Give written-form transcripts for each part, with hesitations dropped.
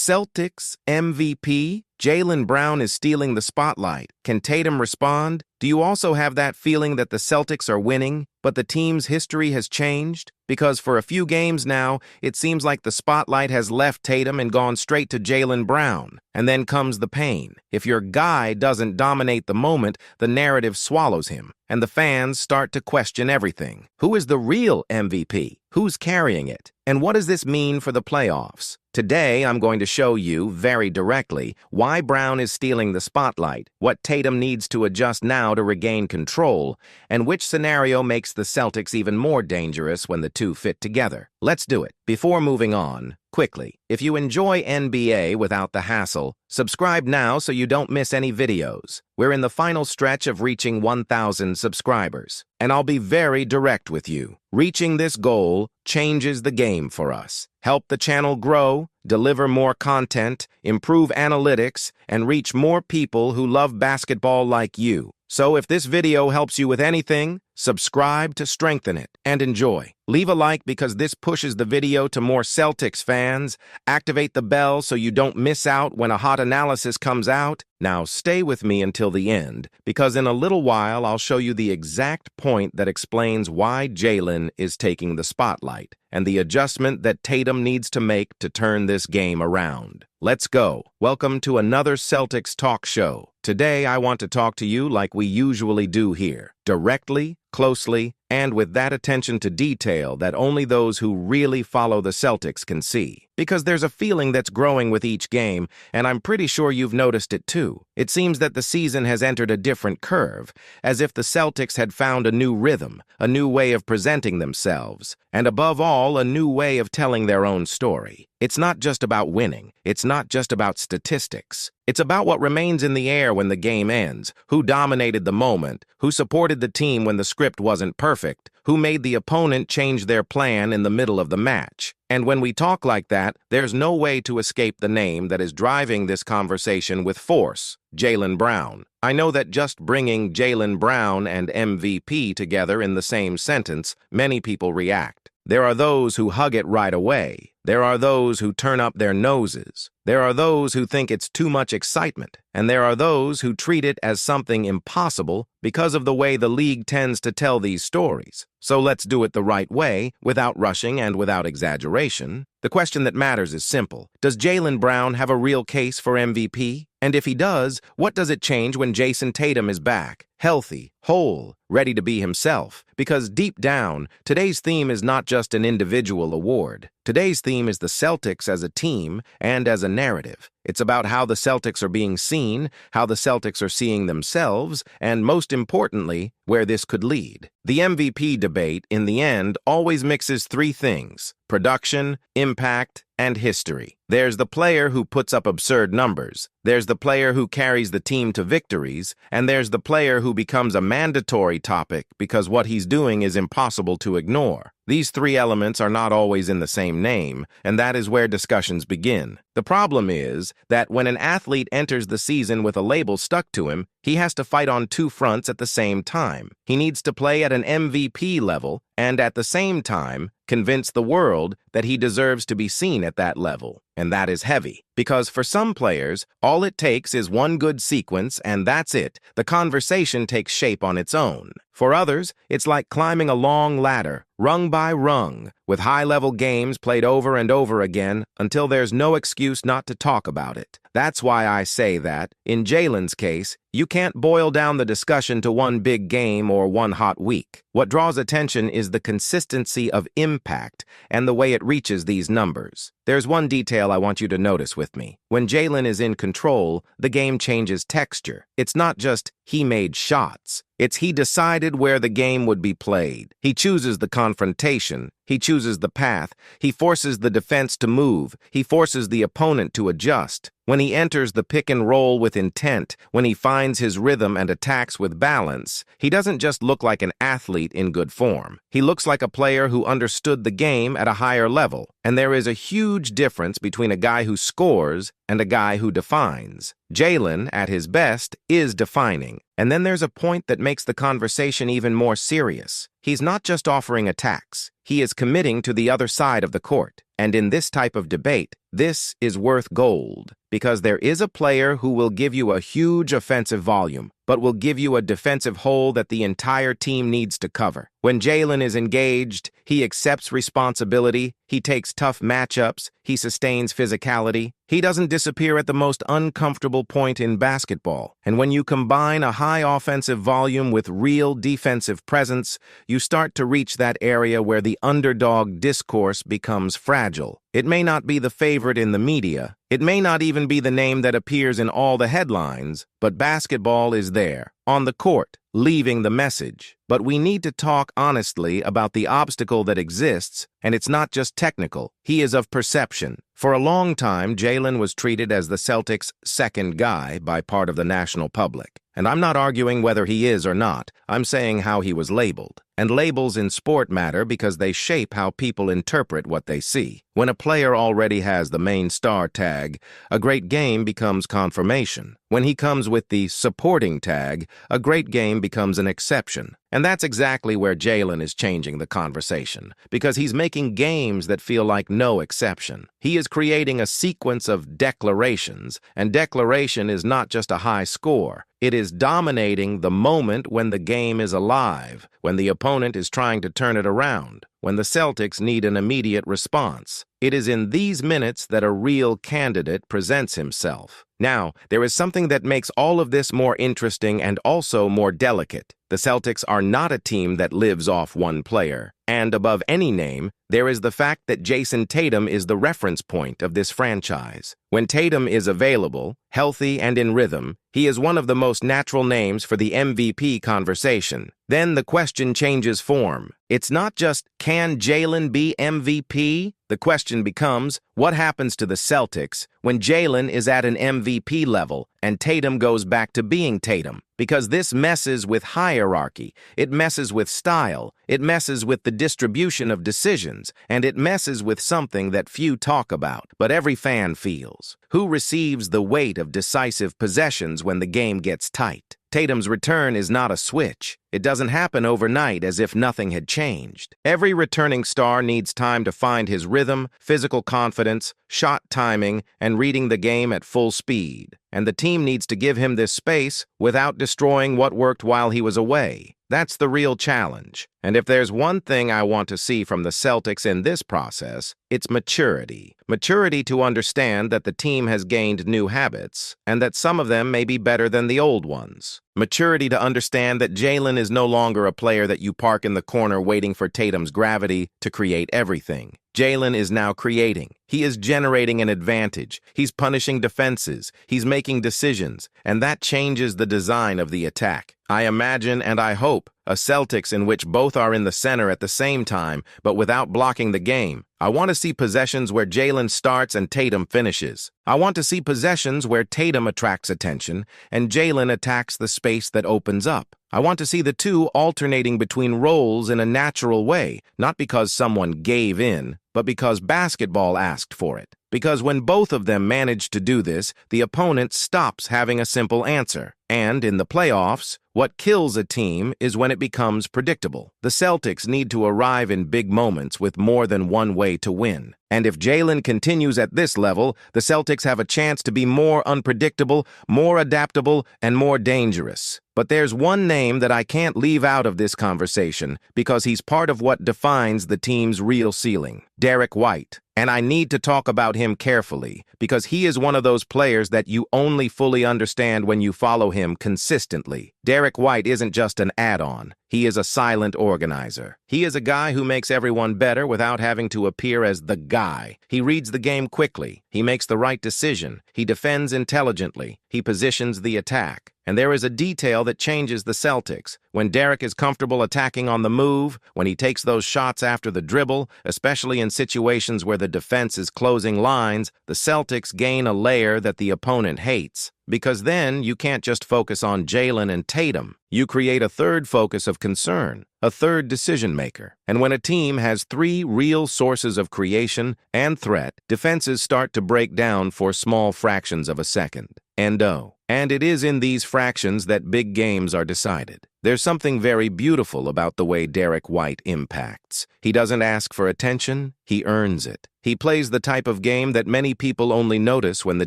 Celtics MVP? Jaylen Brown is stealing the spotlight. Can Tatum respond? Do you also have that feeling that the Celtics are winning, but the team's history has changed? Because for a few games now, it seems like the spotlight has left Tatum and gone straight to Jaylen Brown. And then comes the pain. If your guy doesn't dominate the moment, the narrative swallows him, and the fans start to question everything. Who is the real MVP? Who's carrying it? And what does this mean for the playoffs? Today, I'm going to show you, very directly, why Brown is stealing the spotlight, what Tatum needs to adjust now to regain control, and which scenario makes the Celtics even more dangerous when the two fit together. Let's do it. Before moving on, quickly, if you enjoy NBA without the hassle, subscribe now so you don't miss any videos. We're in the final stretch of reaching 1,000 subscribers, and I'll be very direct with you. Reaching this goal changes the game for us. Help the channel grow, deliver more content, improve analytics, and reach more people who love basketball like you. So if this video helps you with anything, subscribe to strengthen it, and enjoy. Leave a like because this pushes the video to more Celtics fans. Activate the bell so you don't miss out when a hot analysis comes out. Now stay with me until the end, because in a little while I'll show you the exact point that explains why Jaylen is taking the spotlight, and the adjustment that Tatum needs to make to turn this game around. Let's go. Welcome to another Celtics talk show. Today I want to talk to you like we usually do here, directly, closely, and with that attention to detail that only those who really follow the Celtics can see. Because there's a feeling that's growing with each game, and I'm pretty sure you've noticed it too. It seems that the season has entered a different curve, as if the Celtics had found a new rhythm, a new way of presenting themselves, and above all, a new way of telling their own story. It's not just about winning. It's not just about statistics. It's about what remains in the air when the game ends, who dominated the moment, who supported the team when the script wasn't perfect, who made the opponent change their plan in the middle of the match. And when we talk like that, there's no way to escape the name that is driving this conversation with force, Jaylen Brown. I know that just bringing Jaylen Brown and MVP together in the same sentence, many people react. There are those who hug it right away. There are those who turn up their noses. There are those who think it's too much excitement. And there are those who treat it as something impossible because of the way the league tends to tell these stories. So let's do it the right way, without rushing and without exaggeration. The question that matters is simple. Does Jaylen Brown have a real case for MVP? And if he does, what does it change when Jason Tatum is back, healthy, whole, ready to be himself? Because deep down, today's theme is not just an individual award. Today's theme is the Celtics as a team and as a narrative. It's about how the Celtics are being seen, how the Celtics are seeing themselves, and most importantly, where this could lead. The MVP debate, in the end, always mixes three things: production, impact, and history. There's the player who puts up absurd numbers, there's the player who carries the team to victories, and there's the player who becomes a mandatory topic because what he's doing is impossible to ignore. These three elements are not always in the same name, and that is where discussions begin. The problem is that when an athlete enters the season with a label stuck to him, he has to fight on two fronts at the same time. He needs to play at an MVP level and at the same time convince the world that he deserves to be seen at that level. And that is heavy, because for some players, all it takes is one good sequence and that's it. The conversation takes shape on its own. For others, it's like climbing a long ladder, rung by rung, with high-level games played over and over again until there's no excuse not to talk about it. That's why I say that, in Jaylen's case, you can't boil down the discussion to one big game or one hot week. What draws attention is the consistency of impact and the way it reaches these numbers. There's one detail I want you to notice with me. When Jaylen is in control, the game changes texture. It's not just he made shots. It's he decided where the game would be played. He chooses the confrontation. He chooses the path. He forces the defense to move. He forces the opponent to adjust. When he enters the pick and roll with intent, when he finds his rhythm and attacks with balance, he doesn't just look like an athlete in good form. He looks like a player who understood the game at a higher level. And there is a huge difference between a guy who scores and a guy who defines. Jaylen, at his best, is defining. And then there's a point that makes the conversation even more serious. He's not just offering attacks. He is committing to the other side of the court. And in this type of debate, this is worth gold, because there is a player who will give you a huge offensive volume, but will give you a defensive hole that the entire team needs to cover. When Jaylen is engaged, he accepts responsibility, he takes tough matchups, he sustains physicality. He doesn't disappear at the most uncomfortable point in basketball. And when you combine a high offensive volume with real defensive presence, you start to reach that area where the underdog discourse becomes fragile. It may not be the favorite in the media. It may not even be the name that appears in all the headlines, but basketball is there, on the court, leaving the message. But we need to talk honestly about the obstacle that exists, and it's not just technical. He is of perception. For a long time, Jaylen was treated as the Celtics' second guy by part of the national public. And I'm not arguing whether he is or not. I'm saying how he was labeled. And labels in sport matter because they shape how people interpret what they see. When a player already has the main star tag, a great game becomes confirmation. When he comes with the supporting tag, a great game becomes an exception. And that's exactly where Jaylen is changing the conversation, because he's making games that feel like no exception. He is creating a sequence of declarations, and declaration is not just a high score. It is dominating the moment when the game is alive, when the opponent is trying to turn it around, when the Celtics need an immediate response. It is in these minutes that a real candidate presents himself. Now, there is something that makes all of this more interesting and also more delicate. The Celtics are not a team that lives off one player. And above any name, there is the fact that Jayson Tatum is the reference point of this franchise. When Tatum is available, healthy and in rhythm, he is one of the most natural names for the MVP conversation. Then the question changes form. It's not just, can Jaylen be MVP? The question becomes, what happens to the Celtics when Jaylen is at an MVP level and Tatum goes back to being Tatum? Because this messes with hierarchy, it messes with style, it messes with the distribution of decisions, and it messes with something that few talk about, but every fan feels. Who receives the weight of decisive possessions when the game gets tight? Tatum's return is not a switch. It doesn't happen overnight as if nothing had changed. Every returning star needs time to find his rhythm, physical confidence, shot timing, and reading the game at full speed. And the team needs to give him this space without destroying what worked while he was away. That's the real challenge. And if there's one thing I want to see from the Celtics in this process, it's maturity. Maturity to understand that the team has gained new habits, and that some of them may be better than the old ones. Maturity to understand that Jaylen is no longer a player that you park in the corner waiting for Tatum's gravity to create everything. Jaylen is now creating. He is generating an advantage. He's punishing defenses. He's making decisions. And that changes the design of the attack. I imagine and I hope a Celtics in which both are in the center at the same time, but without blocking the game. I want to see possessions where Jaylen starts and Tatum finishes. I want to see possessions where Tatum attracts attention and Jaylen attacks the space that opens up. I want to see the two alternating between roles in a natural way, not because someone gave in, but because basketball asked for it. Because when both of them manage to do this, the opponent stops having a simple answer. And in the playoffs, what kills a team is when it becomes predictable. The Celtics need to arrive in big moments with more than one way to win. And if Jaylen continues at this level, the Celtics have a chance to be more unpredictable, more adaptable, and more dangerous. But there's one name that I can't leave out of this conversation because he's part of what defines the team's real ceiling. Derek White. And I need to talk about him carefully because he is one of those players that you only fully understand when you follow him consistently. Derek White isn't just an add-on. He is a silent organizer. He is a guy who makes everyone better without having to appear as the guy. He reads the game quickly. He makes the right decision. He defends intelligently. He positions the attack. And there is a detail that changes the Celtics. When Derek is comfortable attacking on the move, when he takes those shots after the dribble, especially in situations where the defense is closing lines, the Celtics gain a layer that the opponent hates. Because then you can't just focus on Jaylen and Tatum. You create a third focus of concern, a third decision maker. And when a team has three real sources of creation and threat, defenses start to break down for small fractions of a second. Endo. And it is in these fractions that big games are decided. There's something very beautiful about the way Derek White impacts. He doesn't ask for attention, he earns it. He plays the type of game that many people only notice when the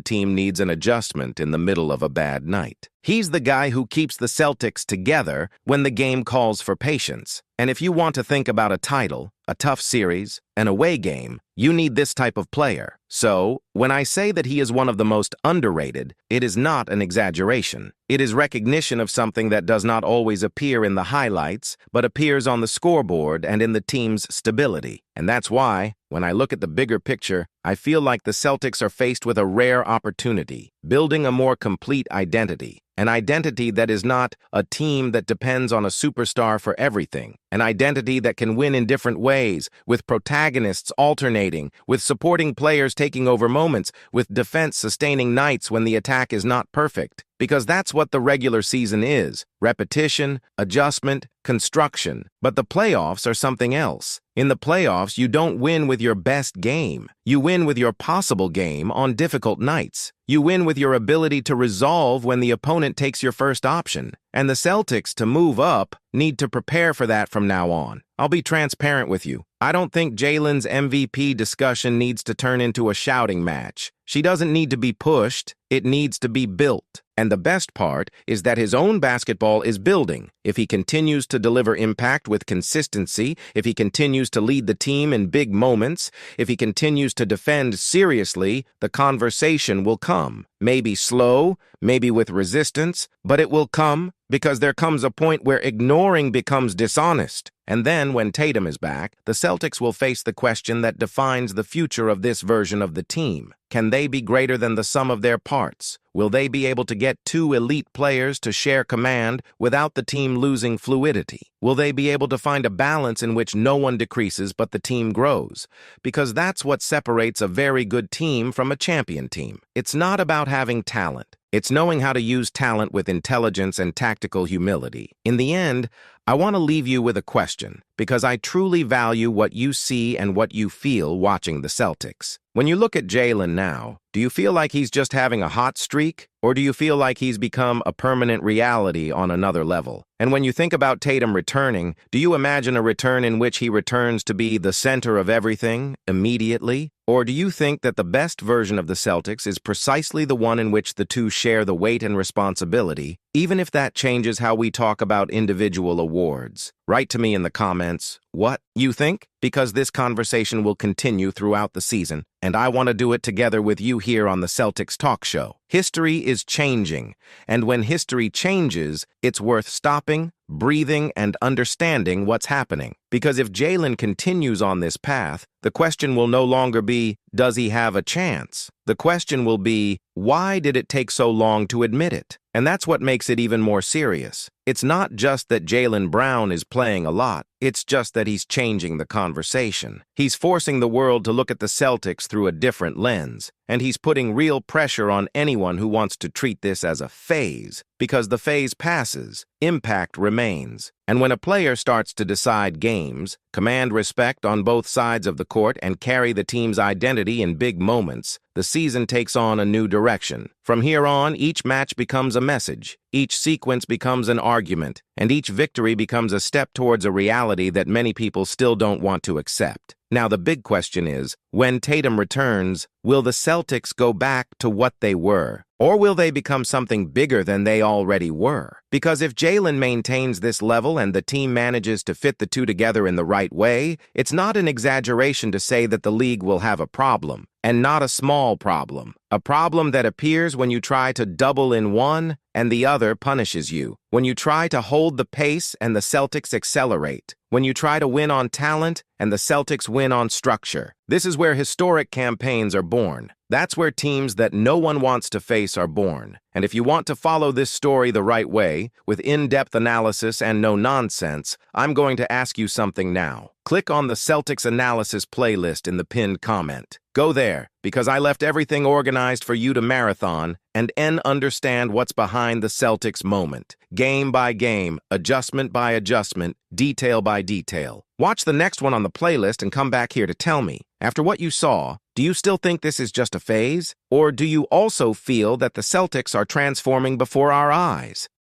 team needs an adjustment in the middle of a bad night. He's the guy who keeps the Celtics together when the game calls for patience. And if you want to think about a title, a tough series, an away game, you need this type of player. So, when I say that he is one of the most underrated, it is not an exaggeration. It is recognition of something that does not always appear in the highlights, but appears on the scoreboard and in the team's stability. And that's why, when I look at the bigger picture, I feel like the Celtics are faced with a rare opportunity, building a more complete identity. An identity that is not a team that depends on a superstar for everything. An identity that can win in different ways, with protagonists alternating, with supporting players taking over moments, with defense sustaining nights when the attack is not perfect. Because that's what the regular season is: repetition, adjustment, construction. But the playoffs are something else. In the playoffs, you don't win with your best game. You win with your possible game on difficult nights. You win with your ability to resolve when the opponent takes your first option. And the Celtics, to move up, need to prepare for that from now on. I'll be transparent with you. I don't think Jaylen's MVP discussion needs to turn into a shouting match. She doesn't need to be pushed. It needs to be built. And the best part is that his own basketball is building. If he continues to deliver impact with consistency, if he continues to lead the team in big moments, if he continues to defend seriously, the conversation will come. Maybe slow, maybe with resistance, but it will come, because there comes a point where ignoring becomes dishonest. And then, when Tatum is back, the Celtics will face the question that defines the future of this version of the team. Can they be greater than the sum of their parts? Will they be able to get two elite players to share command without the team losing fluidity? Will they be able to find a balance in which no one decreases but the team grows? Because that's what separates a very good team from a champion team. It's not about having talent. It's knowing how to use talent with intelligence and tactical humility. In the end, I want to leave you with a question, because I truly value what you see and what you feel watching the Celtics. When you look at Jaylen now, do you feel like he's just having a hot streak? Or do you feel like he's become a permanent reality on another level? And when you think about Tatum returning, do you imagine a return in which he returns to be the center of everything immediately? Or do you think that the best version of the Celtics is precisely the one in which the two share the weight and responsibility, even if that changes how we talk about individual awards? Write to me in the comments what you think, because this conversation will continue throughout the season, and I want to do it together with you here on the Celtics Talk Show. History is changing, and when history changes, it's worth stopping, breathing, and understanding what's happening. Because if Jaylen continues on this path, the question will no longer be, does he have a chance? The question will be, why did it take so long to admit it? And that's what makes it even more serious. It's not just that Jaylen Brown is playing a lot, it's just that he's changing the conversation. He's forcing the world to look at the Celtics through a different lens, and he's putting real pressure on anyone who wants to treat this as a phase, because the phase passes, impact remains. And when a player starts to decide games, command respect on both sides of the court, and carry the team's identity in big moments, the season takes on a new direction. From here on, each match becomes a message, each sequence becomes an argument, and each victory becomes a step towards a reality that many people still don't want to accept. Now, the big question is, when Tatum returns, will the Celtics go back to what they were? Or will they become something bigger than they already were? Because if Jaylen maintains this level and the team manages to fit the two together in the right way, it's not an exaggeration to say that the league will have a problem, and not a small problem. A problem that appears when you try to double in one and the other punishes you. When you try to hold the pace and the Celtics accelerate. When you try to win on talent and the Celtics win on structure. This is where historic campaigns are born. That's where teams that no one wants to face are born. And if you want to follow this story the right way, with in-depth analysis and no nonsense, I'm going to ask you something now. Click on the Celtics Analysis playlist in the pinned comment. Go there, because I left everything organized for you to marathon and understand what's behind the Celtics moment. Game by game, adjustment by adjustment, detail by detail. Watch the next one on the playlist and come back here to tell me, after what you saw, Do you still think this is just a phase? Or do you also feel that the Celtics are transforming before our eyes?